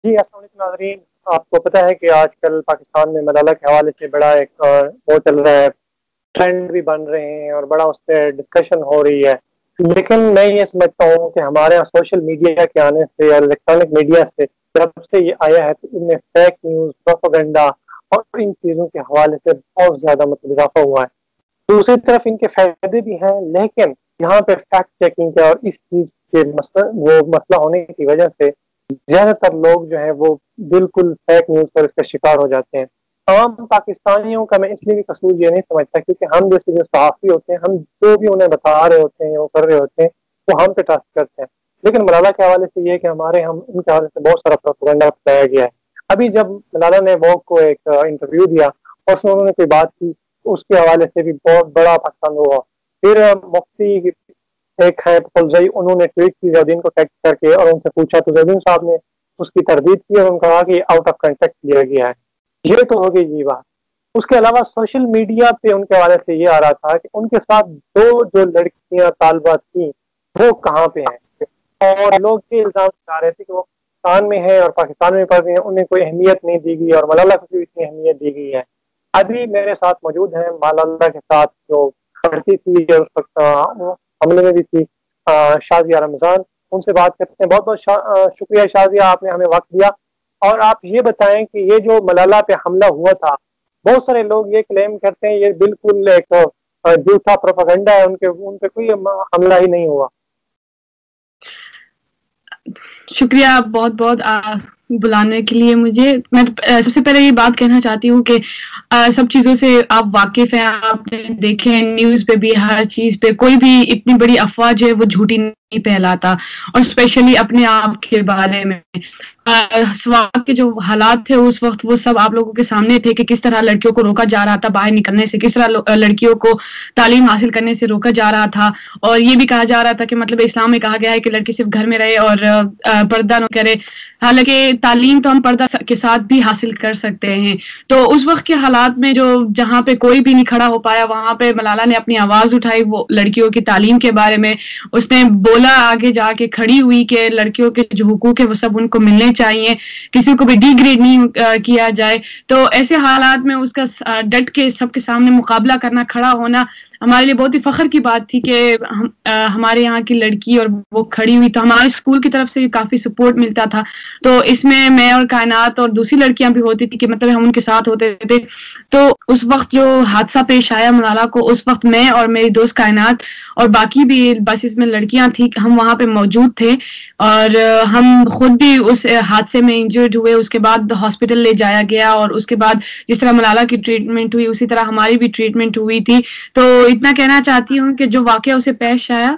جی السلام علیکم ناظرین، آپ کو پتہ ہے کہ آج کل پاکستان میں ملالہ کے حوالے سے بڑا ایک وہ چل رہا ہے، ٹرینڈ بھی بن رہے ہیں اور بڑا اس پہ ڈسکشن ہو رہی ہے. لیکن میں یہ سمجھتا ہوں کہ ہمارے یہاں سوشل میڈیا کے آنے سے اور الیکٹرانک میڈیا سے جب سے یہ آیا ہے تو ان میں فیک نیوز، پروپیگنڈا اور ان چیزوں کے حوالے سے بہت زیادہ اضافہ ہوا ہے. دوسری طرف ان کے فائدے بھی ہیں، لیکن یہاں پہ فیکٹ چیکنگ کا اور اس چیز کے مسئلہ ہونے کی وجہ سے زیادہ تر لوگ جو ہیں وہ بالکل فیک نیوز پر اس کا شکار ہو جاتے ہیں. عام پاکستانیوں کا میں اس لیے بھی قصور یہ نہیں سمجھتا کیونکہ ہم جیسے جو صحافی ہوتے ہیں، ہم جو بھی انہیں بتا رہے ہوتے ہیں، وہ کر رہے ہوتے ہیں، وہ ہم پہ ٹرسٹ کرتے ہیں. لیکن ملالہ کے حوالے سے یہ ہے کہ ہمارے ان کے حوالے سے بہت سارا پروپیگنڈا پھیلایا گیا ہے. ابھی جب ملالہ نے ووگ کو ایک انٹرویو دیا اور اس میں انہوں نے کوئی بات کی، اس کے حوالے سے بھی بہت بڑا پسند ہوا. پھر مفتی ایک ہے فلزئی، انہوں نے ٹویٹ کی زیدین کو ٹیگ کر کے اور ان سے پوچھا تو زیدین صاحب نے اس کی تردید کی اور ان کا کہا کہ آؤٹ آف کنٹیکٹ لیا گیا ہے. یہ تو ہو گئی یہ بات. اس کے علاوہ سوشل میڈیا پہ ان کے حوالے سے یہ آ رہا تھا کہ ان کے ساتھ جو لڑکیاں طالبات تھیں وہ کہاں پہ ہیں، اور لوگ یہ الزام لگا رہے تھے کہ وہ پاکستان میں ہیں اور پاکستان میں پڑھ رہے ہیں، انہیں کوئی اہمیت نہیں دی گئی اور ملالہ کو بھی اتنی اہمیت دی گئی ہے. ابھی میرے ساتھ موجود ہیں ملالہ کے ساتھ جو پڑھتی تھی اور اس وقت حملے میں بھی تھی، شازیہ رمضان. ان سے بات کرتے ہیں. بہت بہت شکریہ شازیہ، آپ نے ہمیں وقت دیا. اور آپ یہ بتائیں کہ یہ جو ملالہ پہ حملہ ہوا تھا، بہت سارے لوگ یہ کلیم کرتے ہیں یہ بالکل ایک جھوٹا پروپیگنڈا ہے، ان پہ کوئی حملہ ہی نہیں ہوا. شکریہ بہت بہت بلانے کے لیے مجھے. میں سب سے پہلے یہ بات کہنا چاہتی ہوں کہ سب چیزوں سے آپ واقف ہیں، آپ نے دیکھے نیوز پہ بھی، ہر چیز پہ کوئی بھی اتنی بڑی افواہ جو ہے وہ جھوٹی نہیں پھیلاتا، اور اسپیشلی اپنے آپ کے بارے میں. سوات کے جو حالات تھے اس وقت وہ سب آپ لوگوں کے سامنے تھے کہ کس طرح لڑکیوں کو روکا جا رہا تھا باہر نکلنے سے، کس طرح لڑکیوں کو تعلیم حاصل کرنے سے روکا جا رہا تھا، اور یہ بھی کہا جا رہا تھا کہ مطلب اسلام میں کہا گیا ہے کہ لڑکی صرف گھر میں رہے اور پردہ نہ کرے. حالانکہ تعلیم تو ہم پردہ کے ساتھ بھی حاصل کر سکتے ہیں. تو اس وقت کے حالات میں جہاں پہ کوئی بھی نہیں کھڑا ہو پایا، وہاں پہ ملالہ نے اپنی آواز اٹھائی وہ لڑکیوں کی تعلیم کے بارے میں. اس نے بولا، آگے جا کے کھڑی ہوئی کہ لڑکیوں کے جو حقوق ہے وہ سب ان کو ملنے چاہیے، کسی کو بھی ڈی گریڈ نہیں کیا جائے. تو ایسے حالات میں اس کا ڈٹ کے سب کے سامنے مقابلہ کرنا، کھڑا ہونا ہمارے لیے بہت ہی فخر کی بات تھی کہ ہمارے یہاں کی لڑکی اور وہ کھڑی ہوئی. تو ہمارے اسکول کی طرف سے کافی سپورٹ ملتا تھا. تو اس میں اور کائنات اور دوسری لڑکیاں بھی ہوتی تھی کہ مطلب ہم ان کے ساتھ ہوتے تھے. تو اس وقت جو حادثہ پیش آیا ملالہ کو، اس وقت میں اور میری دوست کائنات اور باقی بھی بسز میں لڑکیاں تھیں، ہم وہاں پہ موجود تھے، اور ہم خود بھی اس حادثے میں انجرڈ ہوئے. اس کے بعد ہاسپٹل لے جایا گیا، اور اس کے بعد جس طرح ملالہ کی ٹریٹمنٹ ہوئی اسی طرح ہماری بھی ٹریٹمنٹ ہوئی تھی. تو اتنا کہنا چاہتی ہوں کہ جو واقعہ اسے پیش آیا.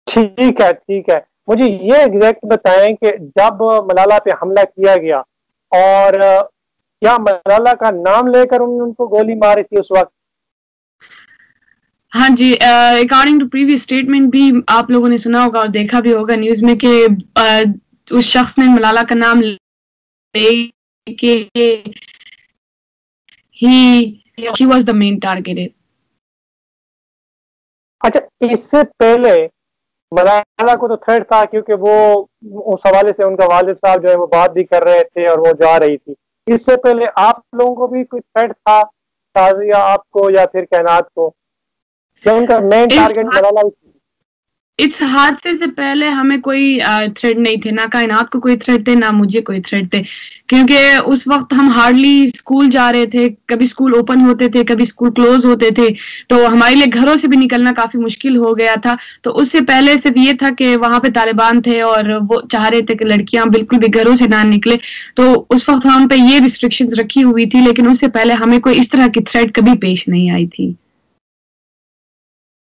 ٹھیک ہے ٹھیک ہے، مجھے یہ ایگزیکٹ بتائیں کہ جب ملالہ پہ حملہ کیا گیا اور کیا ملالہ کا نام لے کر ان کو گولی ماری تھی اس وقت؟ ہاں جی، اکارڈنگ ٹو پریویس اسٹیٹمنٹ بھی آپ لوگوں نے سنا ہوگا اور دیکھا بھی ہوگا نیوز میں کہ اس شخص نے ملالہ کا نام لے کے he was the main target. اچھا، اس سے پہلے ملالہ کو تو تھریٹ تھا کیونکہ وہ اس حوالے سے ان کا والد صاحب جو ہے وہ بات بھی کر رہے تھے اور وہ جا رہی تھی. اس سے پہلے آپ لوگوں کو بھی کوئی تھریٹ تھا، شازیہ آپ کو یا پھر کائنات کو، جو ان کا مین ٹارگٹ ملالہ تھی؟ اس حادثے سے پہلے ہمیں کوئی تھریٹ نہیں تھے، نہ کائنات کو کوئی تھریٹ تھے، نہ مجھے کوئی تھریٹ تھے، کیونکہ اس وقت ہم ہارڈلی اسکول جا رہے تھے. کبھی اسکول اوپن ہوتے تھے، کبھی اسکول کلوز ہوتے تھے، تو ہمارے لیے گھروں سے بھی نکلنا کافی مشکل ہو گیا تھا. تو اس سے پہلے صرف یہ تھا کہ وہاں پہ طالبان تھے اور وہ چاہ رہے تھے کہ لڑکیاں بالکل بھی گھروں سے نہ نکلے. تو اس وقت ہم پہ یہ ریسٹرکشنز رکھی ہوئی تھی، لیکن اس سے پہلے ہمیں کوئی اس طرح کی تھریٹ کبھی پیش نہیں آئی تھی.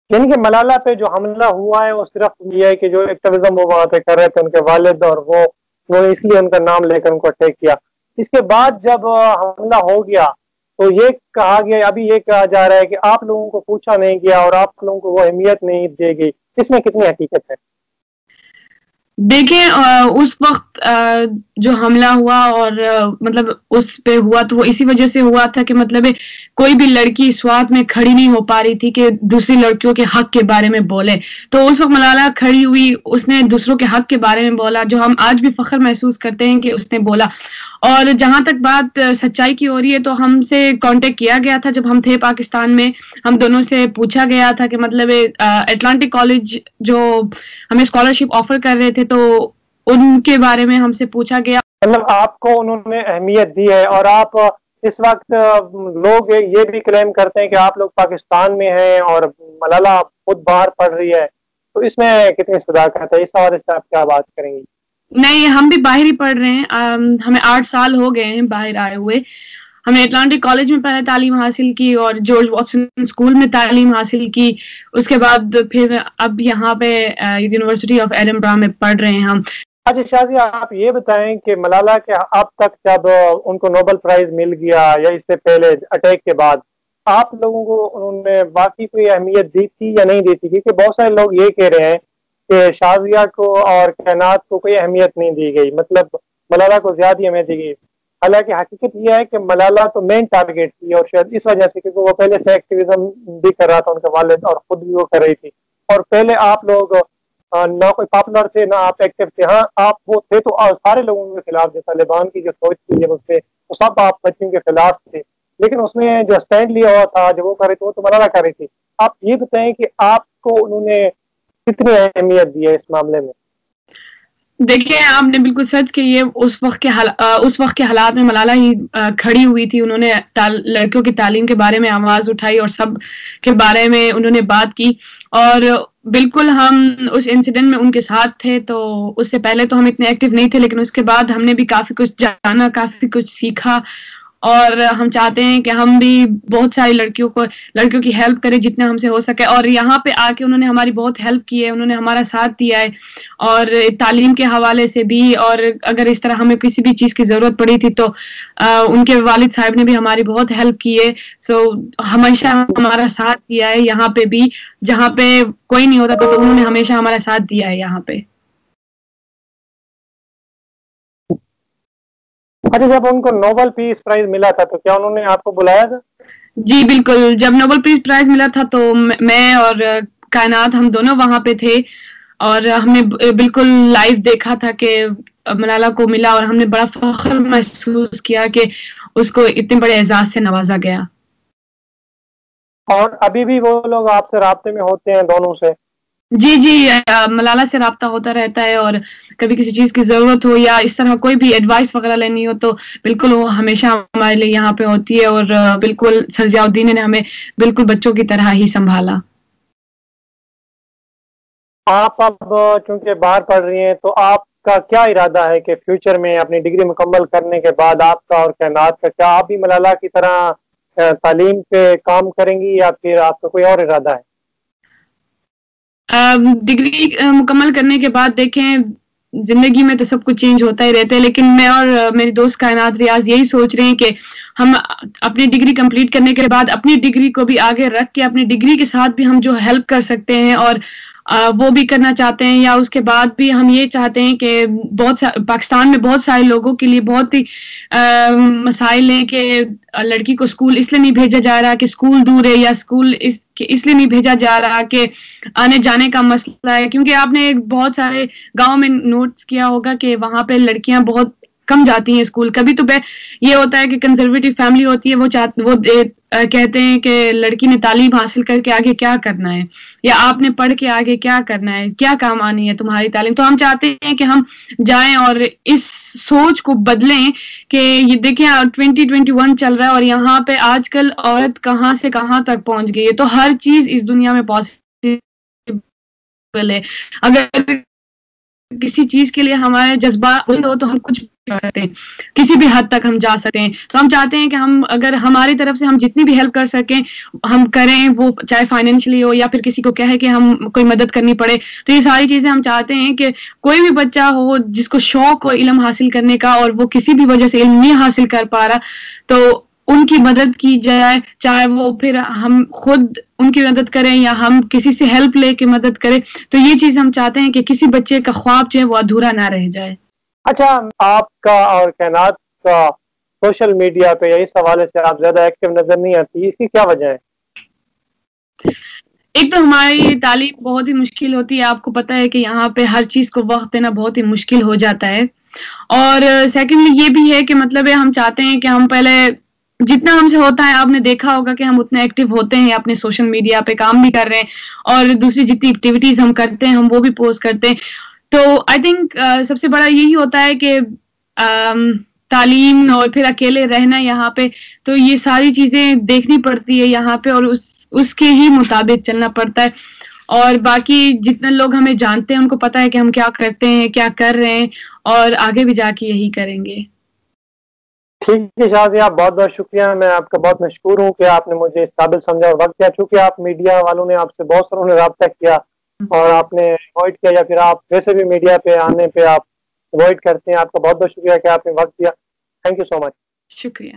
یعنی کہ ملالہ پہ جو حملہ ہوا ہے وہ صرف یہ ہے کہ جو ایکٹیویزم وہ وہاں پہ کر رہے تھے ان کے والد، اور وہ اس لیے ان کا نام لے کر ان کو اٹیک کیا. اس کے بعد جب حملہ ہو گیا تو یہ کہا گیا، ابھی یہ کہا جا رہا ہے کہ آپ لوگوں کو پوچھا نہیں گیا اور آپ لوگوں کو وہ اہمیت نہیں دی گئی. اس میں کتنی حقیقت ہے؟ دیکھیں، اس وقت جو حملہ ہوا اور مطلب اس پہ ہوا تو وہ اسی وجہ سے ہوا تھا کہ مطلب کوئی بھی لڑکی اس وقت میں کھڑی نہیں ہو پا رہی تھی کہ دوسری لڑکیوں کے حق کے بارے میں بولے. تو اس وقت ملالہ کھڑی ہوئی, اس نے دوسروں کے حق کے بارے میں بولا, جو ہم آج بھی فخر محسوس کرتے ہیں کہ اس نے بولا. اور جہاں تک بات سچائی کی ہو رہی ہے تو ہم سے کانٹیکٹ کیا گیا تھا جب ہم تھے پاکستان میں. ہم دونوں سے پوچھا گیا تھا کہ مطلب اٹلانٹک کالج جو ہمیں اسکالرشپ آفر کر رہے تھے تو ان کے بارے میں ہم سے پوچھا گیا. مطلب آپ کو انہوں نے اہمیت دی ہے, اور آپ اس وقت لوگ یہ بھی کلیم کرتے ہیں کہ آپ لوگ پاکستان میں ہیں اور ملالہ خود باہر پڑھ رہی ہے, تو اس میں کتنی صداقت ہے؟ اس حوالے سے آپ کیا بات کریں گی؟ نہیں, ہم بھی باہر ہی پڑھ رہے ہیں. ہمیں 8 سال ہو گئے ہیں باہر آئے ہوئے. ہم نے اٹلانٹک کالج میں پہلے تعلیم حاصل کی اور جارج واٹسن اسکول میں تعلیم حاصل کی. اس کے بعد پھر اب یہاں پہ یونیورسٹی آف ایڈنبرا میں پڑھ رہے ہیں ہم. اچھا شازیہ, آپ یہ بتائیں کہ ملالہ کے اب تک جب ان کو نوبل پرائز مل گیا یا اس سے پہلے اٹیک کے بعد, آپ لوگوں کو انہوں نے واقعی کوئی اہمیت دی تھی یا نہیں دی تھی؟ کیونکہ بہت سارے لوگ یہ کہہ رہے ہیں کہ شازیہ کو اور کائنات کو کوئی اہمیت نہیں دی گئی, مطلب ملالہ کو زیادہ اہمیت دی گئی. حالانکہ حقیقت یہ ہے کہ ملالہ تو مین ٹارگیٹ تھی, اور شاید اس وجہ سے کیونکہ وہ پہلے سے ایکٹیویزم بھی کر رہا تھا ان کے والد, اور خود بھی وہ کر رہی تھی. اور پہلے آپ لوگ نہ کوئی پاپولر تھے نہ آپ ایکٹیو تھے. ہاں آپ وہ تھے تو سارے لوگوں کے خلاف, جو طالبان کی جو سوچ تھی جب اس سے, تو سب آپ بچوں کے خلاف تھے, لیکن اس میں جو اسٹینڈ لیا ہوا تھا جو وہ کر رہے تھے وہ تو ملالہ کر رہی تھی. آپ یہ بتائیں کہ آپ کو انہوں نے کتنی اہمیت دی ہے اس معاملے میں؟ دیکھیں, آپ نے بالکل سچ کہ یہ اس وقت کے حالات میں ملالہ ہی کھڑی ہوئی تھی. انہوں نے لڑکیوں کی تعلیم کے بارے میں آواز اٹھائی اور سب کے بارے میں انہوں نے بات کی, اور بالکل ہم اس انسیڈنٹ میں ان کے ساتھ تھے. تو اس سے پہلے تو ہم اتنے ایکٹیو نہیں تھے, لیکن اس کے بعد ہم نے بھی کافی کچھ جانا, کافی کچھ سیکھا, اور ہم چاہتے ہیں کہ ہم بھی بہت ساری لڑکیوں کی ہیلپ کریں جتنا ہم سے ہو سکے. اور یہاں پہ آ کے انہوں نے ہماری بہت ہیلپ کی ہے, انہوں نے ہمارا ساتھ دیا ہے, اور تعلیم کے حوالے سے بھی. اور اگر اس طرح ہمیں کسی بھی چیز کی ضرورت پڑی تھی تو ان کے والد صاحب نے بھی ہماری بہت ہیلپ کی ہے. سو ہمیشہ ہمارا ساتھ دیا ہے یہاں پہ بھی, جہاں پہ کوئی نہیں ہوتا تو انہوں نے ہمیشہ ہمارا ساتھ دیا ہے یہاں پہ. اچھا, جب ان کو نوبل پیس پرائز ملا تھا تو کیا انہوں نے آپ کو بلایا تھا؟ جی بالکل, جب نوبل پیس پرائز ملا تھا تو میں اور کائنات ہم دونوں وہاں پہ تھے, اور ہم نے بالکل لائیو دیکھا تھا کہ ملالہ کو ملا, اور ہم نے بڑا فخر محسوس کیا کہ اس کو اتنے بڑے اعزاز سے نوازا گیا. اور ابھی بھی وہ لوگ آپ سے رابطے میں ہوتے ہیں دونوں سے؟ جی, ملالہ سے رابطہ ہوتا رہتا ہے, اور کبھی کسی چیز کی ضرورت ہو یا اس طرح کوئی بھی ایڈوائس وغیرہ لینی ہو تو بالکل وہ ہمیشہ ہمارے لیے یہاں پہ ہوتی ہے. اور بالکل سر ضیاء الدین نے ہمیں بالکل بچوں کی طرح ہی سنبھالا. آپ اب چونکہ باہر پڑھ رہی ہیں تو آپ کا کیا ارادہ ہے کہ فیوچر میں اپنی ڈگری مکمل کرنے کے بعد آپ کا اور کائنات کا, کیا آپ بھی ملالہ کی طرح تعلیم پہ کام کریں گی یا پھر آپ کا کوئی اور ارادہ ہے؟ ڈگری مکمل کرنے کے بعد دیکھیں, زندگی میں تو سب کچھ چینج ہوتا ہی رہتا ہے, لیکن میں اور میری دوست کائنات ریاض یہی سوچ رہے ہیں کہ ہم اپنی ڈگری کمپلیٹ کرنے کے بعد اپنی ڈگری کو بھی آگے رکھ کے اپنی ڈگری کے ساتھ بھی ہم جو ہیلپ کر سکتے ہیں اور وہ بھی کرنا چاہتے ہیں. یا اس کے بعد بھی ہم یہ چاہتے ہیں کہ پاکستان میں بہت سارے لوگوں کے لیے بہت ہی مسائل ہیں کہ لڑکی کو اسکول اس لیے نہیں بھیجا جا رہا کہ اسکول دور ہے, یا اسکول اس لیے نہیں بھیجا جا رہا کہ آنے جانے کا مسئلہ ہے. کیونکہ آپ نے بہت سارے گاؤں میں نوٹس کیا ہوگا کہ وہاں پہ لڑکیاں بہت کم جاتی ہیں اسکول. کبھی تو یہ ہوتا ہے کہ کنزرویٹو فیملی ہوتی ہے, وہ کہتے ہیں کہ لڑکی نے تعلیم حاصل کر کے آگے کیا کرنا ہے, یا آپ نے پڑھ کے آگے کیا کرنا ہے, کیا کام آنی ہے تمہاری تعلیم. تو ہم چاہتے ہیں کہ ہم جائیں اور اس سوچ کو بدلیں کہ یہ دیکھیں 2021 چل رہا ہے اور یہاں پہ آج کل عورت کہاں سے کہاں تک پہنچ گئی ہے. تو ہر چیز اس دنیا میں پاسبل ہے. اگر کسی چیز کے لیے ہمارے جذبات ہو تو ہم کچھ کر سکتے ہیں, کسی بھی حد تک ہم جا سکتے ہیں. تو ہم چاہتے ہیں کہ ہم اگر ہماری طرف سے ہم جتنی بھی ہیلپ کر سکیں ہم کریں, وہ چاہے فائنینشلی ہو یا پھر کسی کو کہے کہ ہم کوئی مدد کرنی پڑے. تو یہ ساری چیزیں ہم چاہتے ہیں کہ کوئی بھی بچہ ہو جس کو شوق ہو علم حاصل کرنے کا اور وہ کسی بھی وجہ سے علم نہیں حاصل کر پا رہا, تو ان کی مدد کی جائے, چاہے وہ پھر ہم خود ان کی مدد کریں یا ہم کسی سے ہیلپ لے کے مدد کریں. تو یہ چیز ہم چاہتے ہیں کہ کسی بچے کا خواب جو ہے وہ ادھورا نہ رہ جائے. اچھا، آپ کا اور کائنات کا سوشل میڈیا پہ یا اس حوالے سے آپ زیادہ ایکٹیو نظر نہیں آتی، اس کی کیا وجہ ہے؟ ایک تو ہماری تعلیم بہت ہی مشکل ہوتی ہے، آپ کو پتہ ہے کہ یہاں پہ ہر چیز کو وقت دینا بہت ہی مشکل ہو جاتا ہے. اور سیکنڈلی یہ بھی ہے کہ مطلب ہم چاہتے ہیں کہ ہم پہلے جتنا ہم سے ہوتا ہے، آپ نے دیکھا ہوگا کہ ہم اتنے ایکٹیو ہوتے ہیں، اپنے سوشل میڈیا پہ کام بھی کر رہے ہیں اور دوسری جتنی ایکٹیویٹیز ہم کرتے ہیں ہم وہ بھی پوسٹ کرتے ہیں. تو آئی تھنک سب سے بڑا یہی ہوتا ہے کہ تعلیم اور پھر اکیلے رہنا یہاں پہ، تو یہ ساری چیزیں دیکھنی پڑتی ہے یہاں پہ اور اس کے ہی مطابق چلنا پڑتا ہے. اور باقی جتنے لوگ ہمیں جانتے ہیں ان کو پتا ہے کہ ہم کیا کرتے ہیں، کیا کر رہے ہیں، اور آگے بھی جا کے یہی کریں گے. ٹھیک ہے شازیہ، آپ بہت بہت شکریہ. میں آپ کا بہت مشکور ہوں کہ آپ نے مجھے اس قابل سمجھا اور وقت دیا. چونکہ آپ میڈیا والوں نے آپ سے بہت ساروں نے رابطہ کیا اور آپ نے اوائڈ کیا، یا پھر آپ ویسے بھی میڈیا پہ آنے پہ آپ اوائڈ کرتے ہیں. آپ کا بہت بہت شکریہ کہ آپ نے وقت دیا. تھینک یو سو مچ. شکریہ.